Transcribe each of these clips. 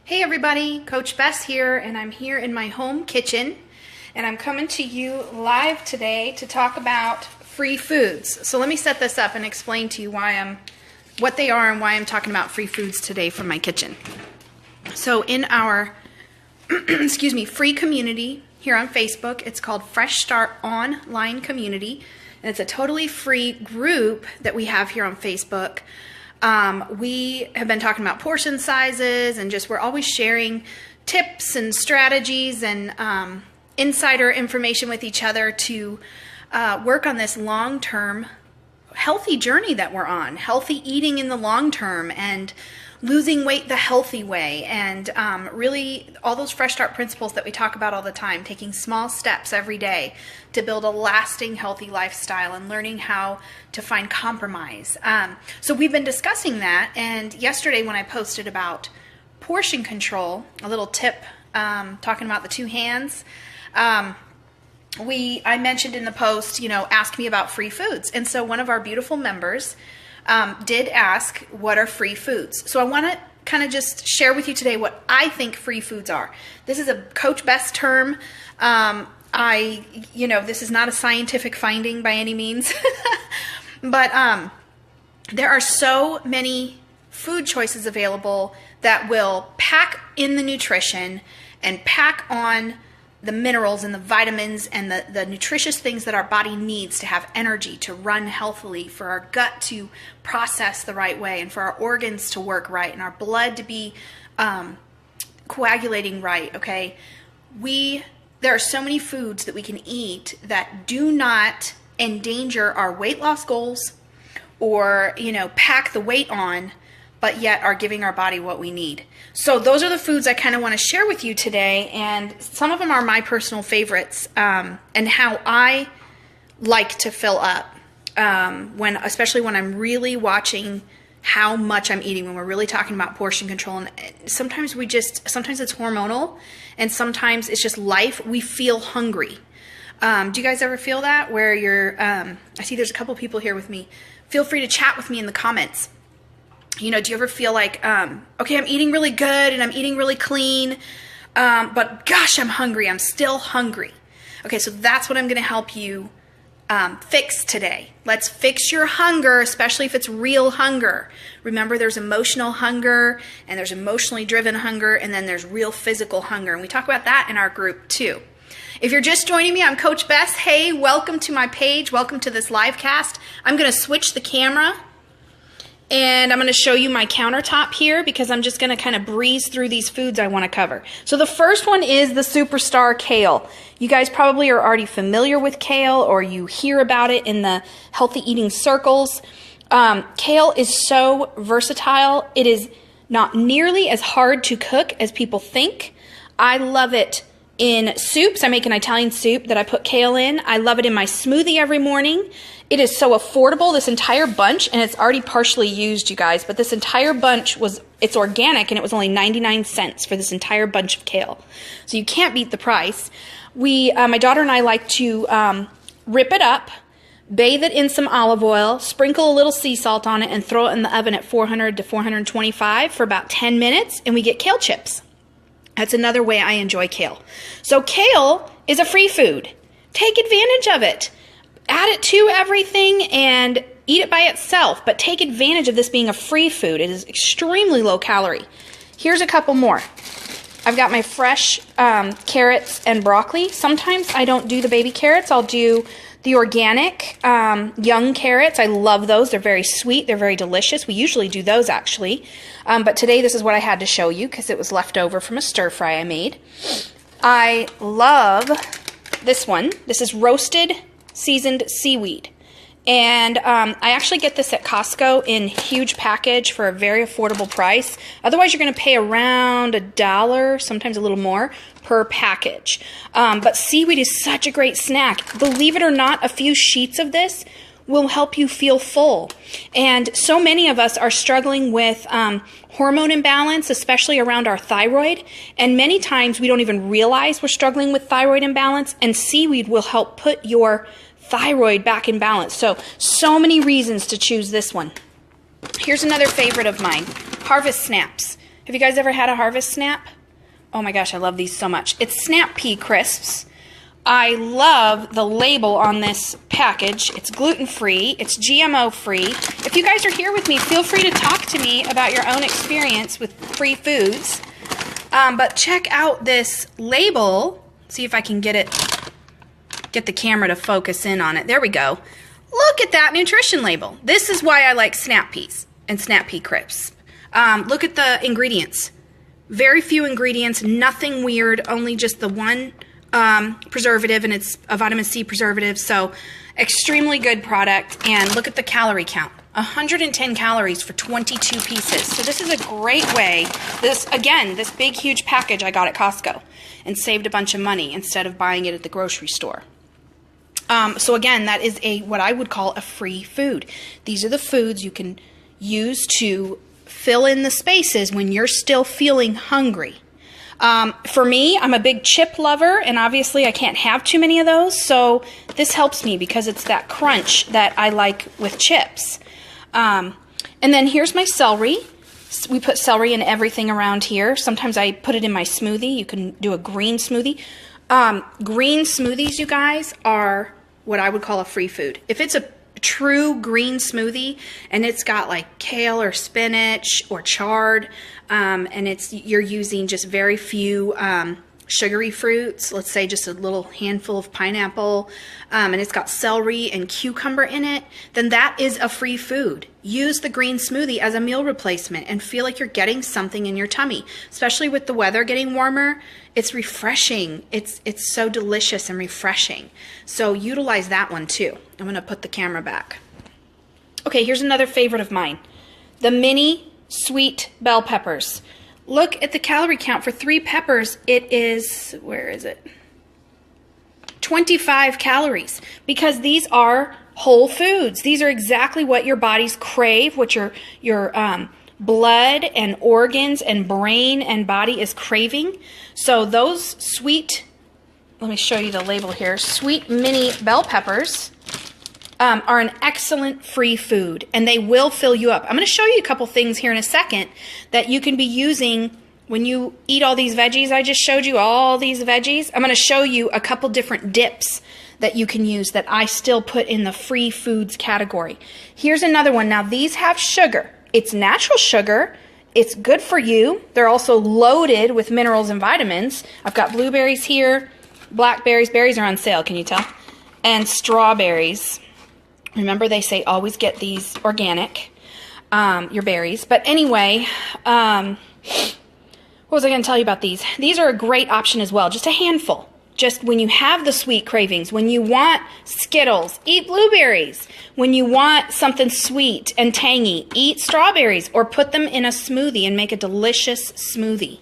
Hey everybody, Coach Bess here, and I'm here in my home kitchen, and I'm coming to you live today to talk about free foods. So let me set this up and explain to you what they are and why I'm talking about free foods today from my kitchen. So in our free community here on Facebook, it's called Fresh Start Online Community, and it's a totally free group that we have here on Facebook. We have been talking about portion sizes and we're always sharing tips and strategies and insider information with each other to work on this long-term healthy journey that we're on, healthy eating in the long term and losing weight the healthy way, and really all those Fresh Start principles that we talk about all the time, taking small steps every day to build a lasting healthy lifestyle and learning how to find compromise. So we've been discussing that, and yesterday when I posted about portion control, a little tip talking about the two hands, I mentioned in the post, ask me about free foods. And so one of our beautiful members did ask, what are free foods? So I want to kind of just share with you today what I think free foods are. This is a Coach Bess term. This is not a scientific finding by any means, but there are so many food choices available that will pack in the nutrition and pack on the minerals and the vitamins and the nutritious things that our body needs to have energy, to run healthily, for our gut to process the right way, and for our organs to work right, and our blood to be coagulating right, okay? There are so many foods that we can eat that do not endanger our weight loss goals or, pack the weight on, but yet are giving our body what we need. So those are the foods I kind of want to share with you today, and some of them are my personal favorites, and how I like to fill up, especially when I'm really watching how much I'm eating, when we're really talking about portion control. And sometimes it's hormonal, and sometimes it's just life. We feel hungry. Do you guys ever feel that, where I see there's a couple people here with me. Feel free to chat with me in the comments. Do you ever feel like, okay, I'm eating really good and I'm eating really clean, but gosh, I'm hungry. I'm still hungry. Okay, so that's what I'm going to help you fix today. Let's fix your hunger, especially if it's real hunger. Remember, there's emotional hunger, and there's emotionally driven hunger, and then there's real physical hunger. And we talk about that in our group too. If you're just joining me, I'm Coach Bess. Hey, welcome to my page. Welcome to this live cast. I'm going to switch the camera, and I'm going to show you my countertop here, because I'm just going to kind of breeze through these foods I want to cover. So the first one is the superstar kale. You guys probably are already familiar with kale, or you hear about it in the healthy eating circles. Kale is so versatile. It is not nearly as hard to cook as people think. I love it in soups. I make an Italian soup that I put kale in. I love it in my smoothie every morning. It is so affordable, this entire bunch, and it's already partially used, you guys, but this entire bunch it's organic, and it was only 99 cents for this entire bunch of kale. So you can't beat the price. My daughter and I like to rip it up, bathe it in some olive oil, sprinkle a little sea salt on it, and throw it in the oven at 400 to 425 for about 10 minutes, and we get kale chips. That's another way I enjoy kale. So kale is a free food. Take advantage of it. Add it to everything and eat it by itself, but take advantage of this being a free food. It is extremely low calorie. Here's a couple more. I've got my fresh carrots and broccoli. Sometimes I don't do the baby carrots. I'll do the organic young carrots. I love those. They're very sweet. They're very delicious. We usually do those, actually. But today this is what I had to show you because it was left over from a stir fry I made. I love this one. This is roasted seasoned seaweed. And I actually get this at Costco in huge package for a very affordable price. Otherwise, you're going to pay around $1, sometimes a little more, per package. But seaweed is such a great snack. Believe it or not, a few sheets of this will help you feel full. And so many of us are struggling with hormone imbalance, especially around our thyroid. And many times we don't even realize we're struggling with thyroid imbalance, and seaweed will help put your thyroid back in balance. So many reasons to choose this one. Here's another favorite of mine, Harvest Snaps. Have Have you guys ever had a Harvest Snap? Oh my gosh, I love these so much. It's Snap Pea Crisps. I love the label on this package. It's gluten-free. It's GMO-free. If you guys are here with me, feel free to talk to me about your own experience with free foods. But check out this label. See if I can get the camera to focus in on it. There we go. Look at that nutrition label. This is why I like Snap Peas and Snap Pea Crisps. Look at the ingredients. Very few ingredients, nothing weird, only just the one preservative, and it's a vitamin C preservative, so extremely good product. And look at the calorie count, 110 calories for 22 pieces. So this is a great way. This big huge package I got at Costco and saved a bunch of money instead of buying it at the grocery store. So again, that is what I would call a free food. These are the foods you can use to fill in the spaces when you're still feeling hungry. For me, I'm a big chip lover, and obviously I can't have too many of those, so this helps me because it's that crunch that I like with chips. And then here's my celery. We put celery in everything around here. Sometimes I put it in my smoothie. You can do a green smoothie. Green smoothies, you guys, are what I would call a free food. If it's a true green smoothie and it's got like kale or spinach or chard, and you're using just very few sugary fruits, let's say just a little handful of pineapple, and it's got celery and cucumber in it, then that is a free food. Use the green smoothie as a meal replacement and feel like you're getting something in your tummy. Especially with the weather getting warmer, it's refreshing. It's so delicious and refreshing. So utilize that one too. I'm going to put the camera back. Okay, here's another favorite of mine. The mini sweet bell peppers. Look at the calorie count for 3 peppers. It is, where is it? 25 calories, because these are whole foods. These are exactly what your bodies crave, what your blood and organs and brain and body is craving. So those sweet, let me show you the label here, sweet mini bell peppers are an excellent free food, and they will fill you up. I'm going to show you a couple things here in a second that you can be using when you eat all these veggies. I just showed you all these veggies. I'm going to show you a couple different dips that you can use that I still put in the free foods category. Here's another one. Now these have sugar. It's natural sugar. It's good for you. They're also loaded with minerals and vitamins. I've got blueberries here, blackberries. Berries are on sale, can you tell? And strawberries. Remember, they say always get these organic, your berries. But anyway, what was I going to tell you about these? These are a great option as well, just a handful. Just when you have the sweet cravings, when you want Skittles, eat blueberries. When you want something sweet and tangy, eat strawberries or put them in a smoothie and make a delicious smoothie.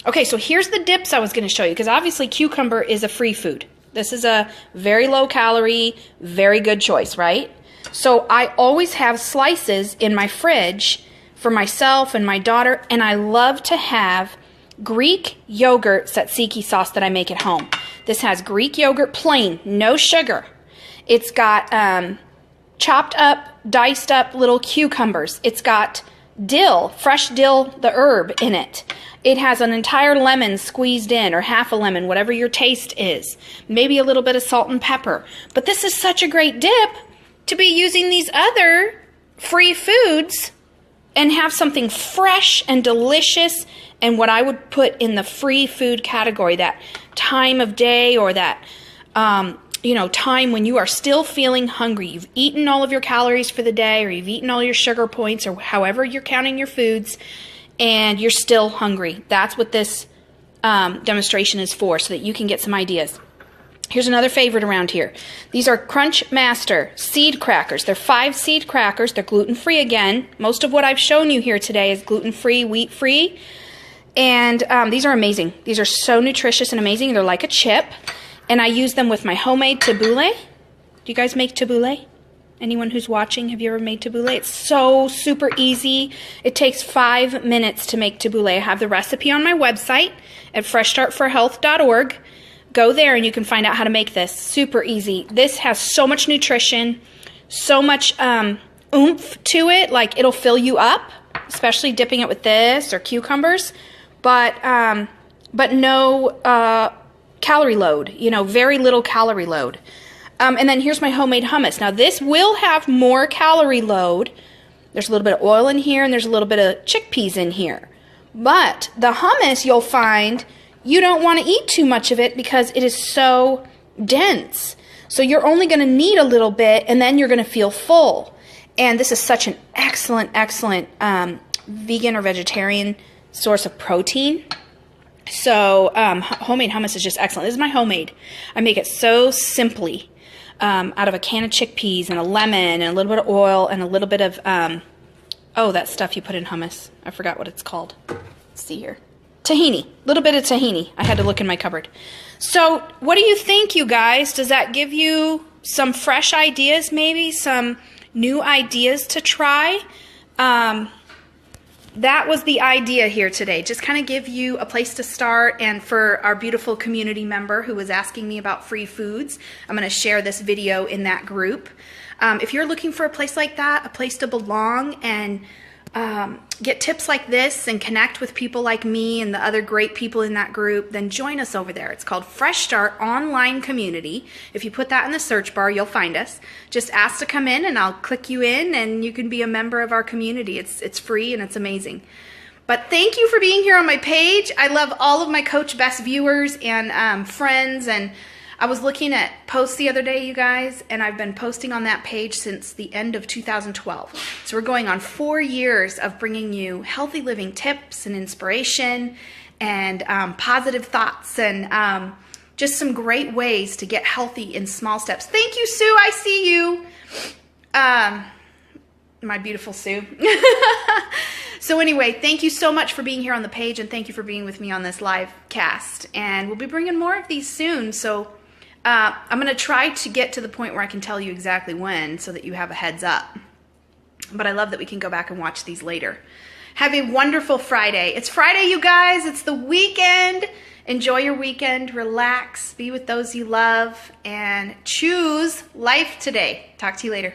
Okay, so here's the dips I was going to show you, because obviously cucumber is a free food. This is a very low calorie, very good choice, right? So I always have slices in my fridge for myself and my daughter, and I love to have Greek yogurt tzatziki sauce that I make at home. This has Greek yogurt plain, no sugar. It's got chopped up, diced up little cucumbers. It's got dill, fresh dill, the herb in it. It has an entire lemon squeezed in, or half a lemon, whatever your taste is. Maybe a little bit of salt and pepper. But this is such a great dip to be using these other free foods and have something fresh and delicious, and what I would put in the free food category, that time of day, or that time when you are still feeling hungry. You've eaten all of your calories for the day, or you've eaten all your sugar points, or however you're counting your foods, and you're still hungry. That's what this demonstration is for, so that you can get some ideas. Here's another favorite around here. These are Crunch Master seed crackers. They're 5 seed crackers. They're gluten-free again. Most of what I've shown you here today is gluten-free, wheat-free. And these are amazing. These are so nutritious and amazing. They're like a chip. And I use them with my homemade tabbouleh. Do you guys make tabbouleh? Anyone who's watching, have you ever made tabbouleh? It's so super easy. It takes 5 minutes to make tabbouleh. I have the recipe on my website at freshstartforhealth.org. Go there and you can find out how to make this. Super easy. This has so much nutrition, so much oomph to it, like it'll fill you up. especially dipping it with this or cucumbers, but no calorie load, you know, very little calorie load. And then here's my homemade hummus. Now this will have more calorie load. There's a little bit of oil in here and there's a little bit of chickpeas in here. But the hummus, you'll find you don't want to eat too much of it because it is so dense. So you're only going to need a little bit and then you're going to feel full. And this is such an excellent, excellent vegan or vegetarian source of protein. So homemade hummus is just excellent. This is my homemade. I make it so simply out of a can of chickpeas and a lemon and a little bit of oil and a little bit of, oh, that stuff you put in hummus. I forgot what it's called. Let's see here. Tahini. A little bit of tahini. I had to look in my cupboard. So what do you think, you guys? Does that give you some fresh ideas, maybe? Some new ideas to try? That was the idea here today. Just kind of give you a place to start. And for our beautiful community member who was asking me about free foods, I'm going to share this video in that group. If you're looking for a place like that, a place to belong and get tips like this and connect with people like me and the other great people in that group, then join us over there. It's called Fresh Start Online Community. If you put that in the search bar, you'll find us. Just ask to come in and I'll click you in and you can be a member of our community. It's free and it's amazing. But thank you for being here on my page. I love all of my Coach Best viewers and friends, and I was looking at posts the other day, you guys, and I've been posting on that page since the end of 2012. So we're going on 4 years of bringing you healthy living tips and inspiration and positive thoughts and just some great ways to get healthy in small steps. Thank you, Sue. I see you. My beautiful Sue. So anyway, thank you so much for being here on the page, and thank you for being with me on this live cast. And we'll be bringing more of these soon. So I'm going to try to get to the point where I can tell you exactly when so that you have a heads up. But I love that we can go back and watch these later. Have a wonderful Friday. It's Friday, you guys. It's the weekend. Enjoy your weekend. Relax. Be with those you love. And choose life today. Talk to you later.